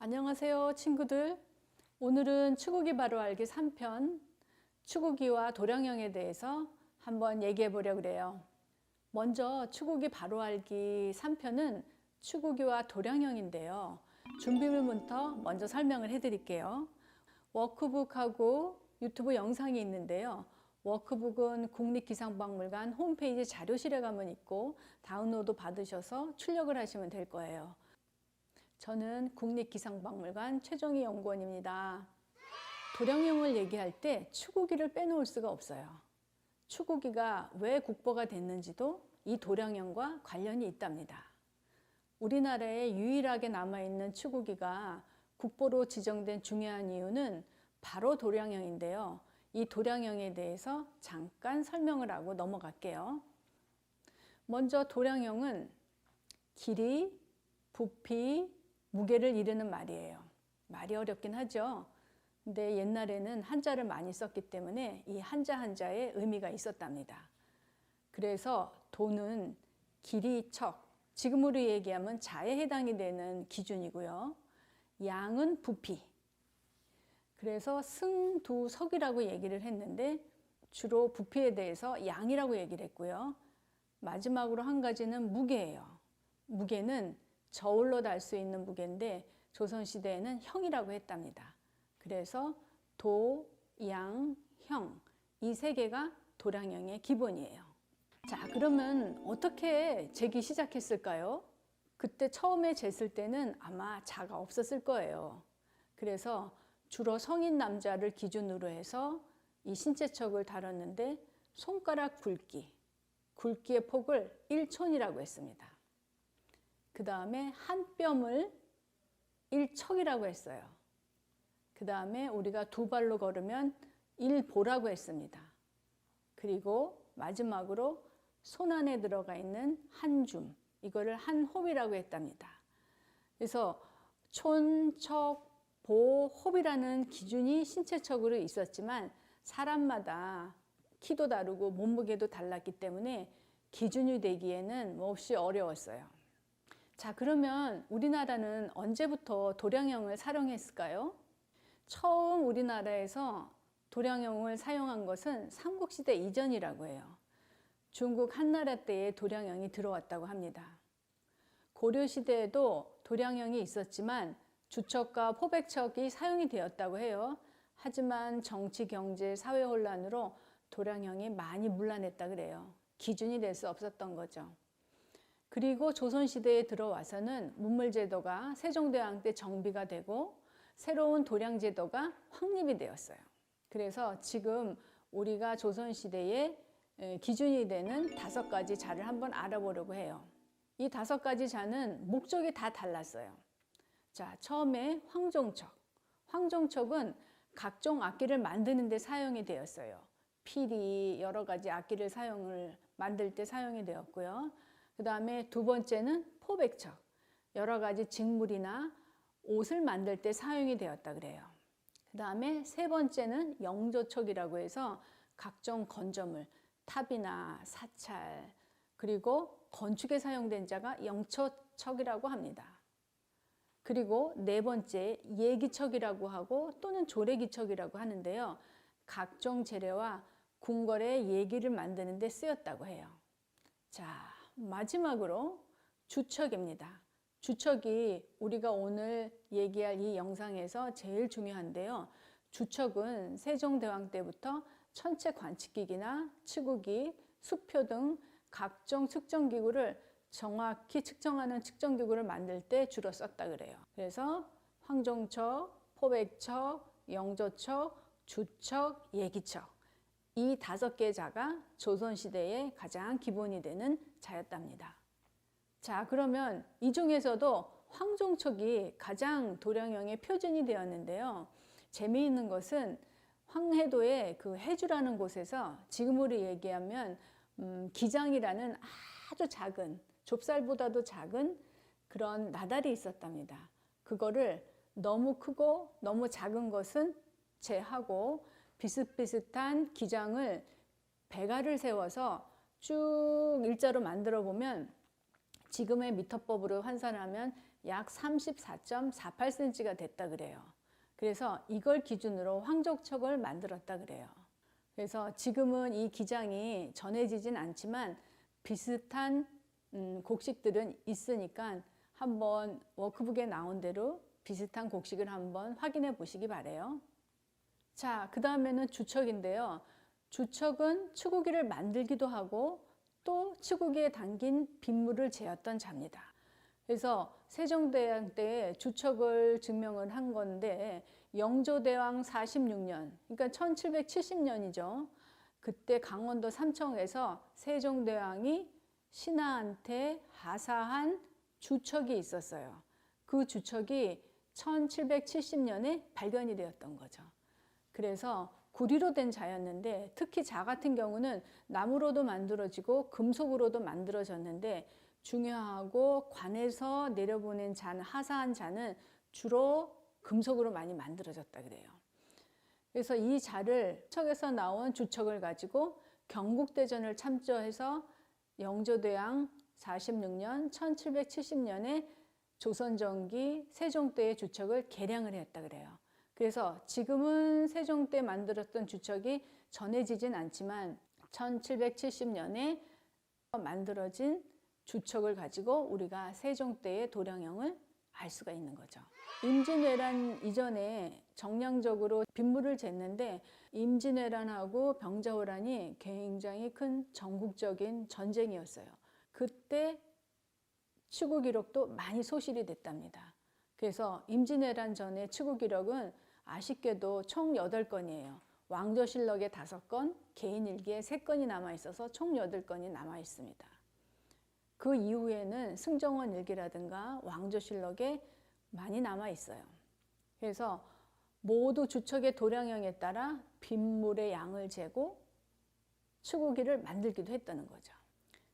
안녕하세요 친구들. 오늘은 추구기 바로 알기 3편 추구기와 도량형에 대해서 한번 얘기해 보려고 그래요. 먼저 추구기 바로 알기 3편은 추구기와 도량형인데요. 준비물부터 먼저 설명을 해 드릴게요. 워크북하고 유튜브 영상이 있는데요. 워크북은 국립기상박물관 홈페이지 자료실에 가면 있고 다운로드 받으셔서 출력을 하시면 될 거예요. 저는 국립기상박물관 최정희 연구원입니다. 도량형을 얘기할 때 추구기를 빼놓을 수가 없어요. 추구기가 왜 국보가 됐는지도 이 도량형과 관련이 있답니다. 우리나라에 유일하게 남아있는 추구기가 국보로 지정된 중요한 이유는 바로 도량형인데요. 이 도량형에 대해서 잠깐 설명을 하고 넘어갈게요. 먼저 도량형은 길이, 부피, 무게를 이르는 말이에요. 말이 어렵긴 하죠. 근데 옛날에는 한자를 많이 썼기 때문에 이 한자 한자에 의미가 있었답니다. 그래서 도는 길이, 척, 지금으로 얘기하면 자에 해당이 되는 기준이고요. 양은 부피. 그래서 승, 두, 석이라고 얘기를 했는데 주로 부피에 대해서 양이라고 얘기를 했고요. 마지막으로 한 가지는 무게예요. 무게는 저울로 달 수 있는 무게인데 조선시대에는 형이라고 했답니다. 그래서 도, 양, 형 이 세 개가 도량형의 기본이에요. 자, 그러면 어떻게 재기 시작했을까요? 그때 처음에 쟀을 때는 아마 자가 없었을 거예요. 그래서 주로 성인 남자를 기준으로 해서 이 신체척을 다뤘는데 손가락 굵기의 폭을 1촌이라고 했습니다. 그 다음에 한 뼘을 1척이라고 했어요. 그 다음에 우리가 두 발로 걸으면 1보라고 했습니다. 그리고 마지막으로 손 안에 들어가 있는 한 줌, 이거를 한 홉이라고 했답니다. 그래서 촌, 척, 보, 홉이라는 기준이 신체척으로 있었지만 사람마다 키도 다르고 몸무게도 달랐기 때문에 기준이 되기에는 몹시 어려웠어요. 자, 그러면 우리나라는 언제부터 도량형을 사용했을까요? 처음 우리나라에서 도량형을 사용한 것은 삼국시대 이전이라고 해요. 중국 한나라 때에 도량형이 들어왔다고 합니다. 고려시대에도 도량형이 있었지만 주척과 포백척이 사용이 되었다고 해요. 하지만 정치, 경제, 사회 혼란으로 도량형이 많이 문란했다 그래요. 기준이 될 수 없었던 거죠. 그리고 조선시대에 들어와서는 문물제도가 세종대왕 때 정비가 되고 새로운 도량제도가 확립이 되었어요. 그래서 지금 우리가 조선시대에 기준이 되는 5가지 자를 한번 알아보려고 해요. 이 5가지 자는 목적이 다 달랐어요. 자, 처음에 황종척. 황종척은 각종 악기를 만드는 데 사용이 되었어요. 피리, 여러 가지 악기를 만들 때 사용이 되었고요. 그 다음에 두 번째는 포백척. 여러 가지 직물이나 옷을 만들 때 사용이 되었다 그래요. 그 다음에 세 번째는 영조척이라고 해서 각종 건조물, 탑이나 사찰, 그리고 건축에 사용된 자가 영초척이라고 합니다. 그리고 네 번째 예기척이라고 하고 또는 조례기척이라고 하는데요. 각종 재래와 궁궐의 예기를 만드는 데 쓰였다고 해요. 자, 마지막으로 주척입니다. 주척이 우리가 오늘 얘기할 이 영상에서 제일 중요한데요. 주척은 세종대왕 때부터 천체 관측기기나 치구기, 수표 등 각종 측정기구를 정확히 측정하는 측정기구를 만들 때 주로 썼다 그래요. 그래서 황종척, 포백척, 영조척, 주척, 예기척 이 5개의 자가 조선시대의 가장 기본이 되는 자였답니다. 자, 그러면 이 중에서도 황종척이 가장 도량형의 표준이 되었는데요. 재미있는 것은 황해도의 그 해주라는 곳에서 지금으로 얘기하면 기장이라는 아주 작은, 좁쌀보다도 작은 그런 나달이 있었답니다. 그거를 너무 크고 너무 작은 것은 제하고 비슷비슷한 기장을 배가를 세워서 쭉 일자로 만들어 보면 지금의 미터법으로 환산하면 약 34.48cm가 됐다 그래요. 그래서 이걸 기준으로 황족척을 만들었다 그래요. 그래서 지금은 이 기장이 전해지진 않지만 비슷한 곡식들은 있으니까 한번 워크북에 나온 대로 비슷한 곡식을 한번 확인해 보시기 바래요. 자, 그 다음에는 주척인데요. 주척은 축구기를 만들기도 하고 또 축구기에 담긴 빗물을 재었던 자입니다. 그래서 세종대왕 때 주척을 증명을 한 건데 영조대왕 46년, 그러니까 1770년이죠. 그때 강원도 삼청에서 세종대왕이 신하한테 하사한 주척이 있었어요. 그 주척이 1770년에 발견이 되었던 거죠. 그래서 구리로 된 자였는데 특히 자 같은 경우는 나무로도 만들어지고 금속으로도 만들어졌는데 중요하고 관에서 내려보낸 잔, 하사한 잔은 주로 금속으로 많이 만들어졌다 그래요. 그래서 이 자를 척에서 나온 주척을 가지고 경국대전을 참조해서 영조대왕 46년 1770년에 조선전기 세종 때의 주척을 개량을 했다 그래요. 그래서 지금은 세종 때 만들었던 주척이 전해지진 않지만 1770년에 만들어진 주척을 가지고 우리가 세종 때의 도량형을 알 수가 있는 거죠. 임진왜란 이전에 정량적으로 빗물을 쟀는데 임진왜란하고 병자호란이 굉장히 큰 전국적인 전쟁이었어요. 그때 추구 기록도 많이 소실이 됐답니다. 그래서 임진왜란 전에 추구 기록은 아쉽게도 총 8건이에요. 왕조실록에 5건, 개인일기에 3건이 남아있어서 총 8건이 남아있습니다. 그 이후에는 승정원 일기라든가 왕조실록에 많이 남아있어요. 그래서 모두 주척의 도량형에 따라 빗물의 양을 재고 추구기를 만들기도 했다는 거죠.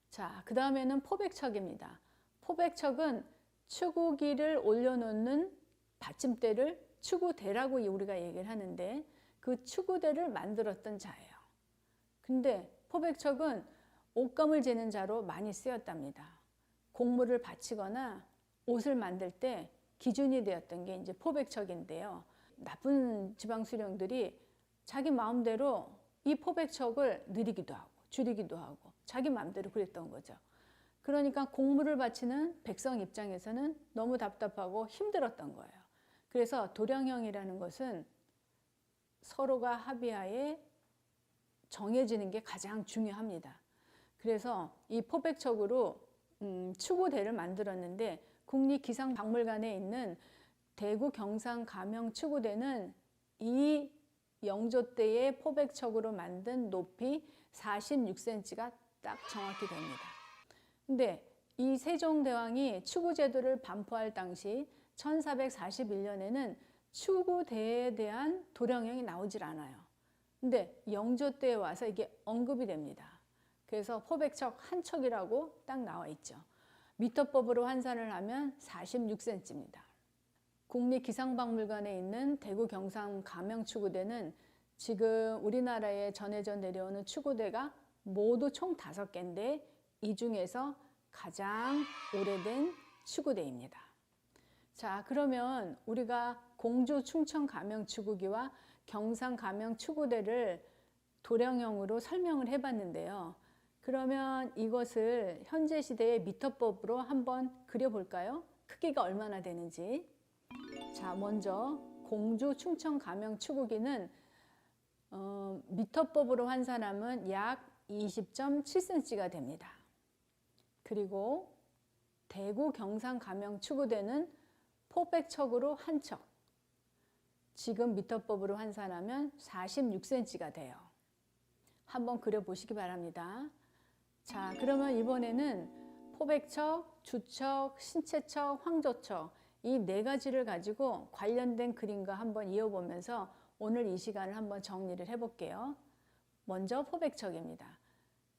자, 그 다음에는 포백척입니다. 포백척은 추구기를 올려놓는 받침대를 추구대라고 우리가 얘기를 하는데 그 추구대를 만들었던 자예요. 근데 포백척은 옷감을 재는 자로 많이 쓰였답니다. 곡물을 받치거나 옷을 만들 때 기준이 되었던 게 이제 포백척인데요. 나쁜 지방수령들이 자기 마음대로 이 포백척을 늘리기도 하고 줄이기도 하고 자기 마음대로 그랬던 거죠. 그러니까 곡물을 바치는 백성 입장에서는 너무 답답하고 힘들었던 거예요. 그래서 도량형이라는 것은 서로가 합의하에 정해지는 게 가장 중요합니다. 그래서 이 포백척으로 추구대를 만들었는데 국립기상박물관에 있는 대구 경상 가명 추구대는 이 영조 때의 포백척으로 만든 높이 46cm가 딱 정확히 됩니다. 근데 이 세종대왕이 추구제도를 반포할 당시 1441년에는 추구대에 대한 도량형이 나오질 않아요. 근데 영조 때에 와서 이게 언급이 됩니다. 그래서 포백척 한 척이라고 딱 나와 있죠. 미터법으로 환산을 하면 46cm입니다. 국립기상박물관에 있는 대구 경상 가명 추구대는 지금 우리나라에 전해져 내려오는 추구대가 모두 총 5개인데 이 중에서 가장 오래된 추구대입니다. 자, 그러면 우리가 공주 충청 가명 추구기와 경상 가명 추구대를 도량형으로 설명을 해봤는데요. 그러면 이것을 현재 시대의 미터법으로 한번 그려볼까요? 크기가 얼마나 되는지. 자, 먼저 공주 충청 가명 추구기는 미터법으로 환산하면 약 20.7cm가 됩니다. 그리고 대구 경상 가명 추구대는 포백척으로 한 척. 지금 미터법으로 환산하면 46cm가 돼요. 한번 그려보시기 바랍니다. 자, 그러면 이번에는 포백척, 주척, 신체척, 황조척 이 4가지를 가지고 관련된 그림과 한번 이어보면서 오늘 이 시간을 한번 정리를 해볼게요. 먼저 포백척입니다.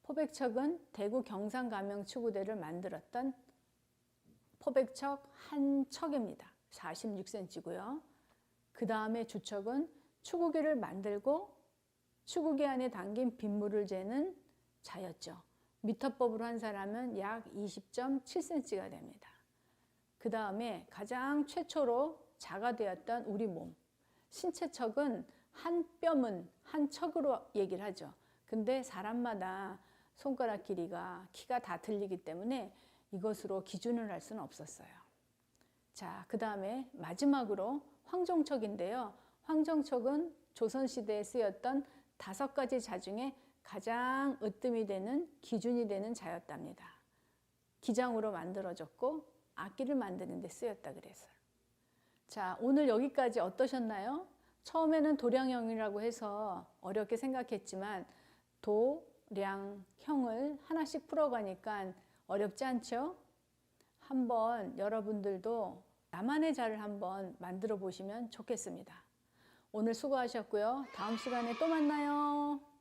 포백척은 대구 경상 가명 추구대를 만들었던 포백척 한 척입니다. 46cm고요. 그 다음에 주척은 추구기를 만들고 추구기 안에 담긴 빗물을 재는 자였죠. 미터법으로 한 사람은 약 20.7cm가 됩니다. 그 다음에 가장 최초로 자가되었던 우리 몸. 신체척은 한 뼘은 한 척으로 얘기를 하죠. 근데 사람마다 손가락 길이가, 키가 다 틀리기 때문에 이것으로 기준을 할 수는 없었어요. 자, 그 다음에 마지막으로 황정척인데요. 황정척은 조선시대에 쓰였던 5가지 자 중에 가장 으뜸이 되는 기준이 되는 자였답니다. 기장으로 만들어졌고 악기를 만드는 데 쓰였다 그랬어요. 자, 오늘 여기까지 어떠셨나요? 처음에는 도량형이라고 해서 어렵게 생각했지만 도량형을 하나씩 풀어가니까 어렵지 않죠? 한번 여러분들도 나만의 자를 한번 만들어 보시면 좋겠습니다. 오늘 수고하셨고요. 다음 시간에 또 만나요.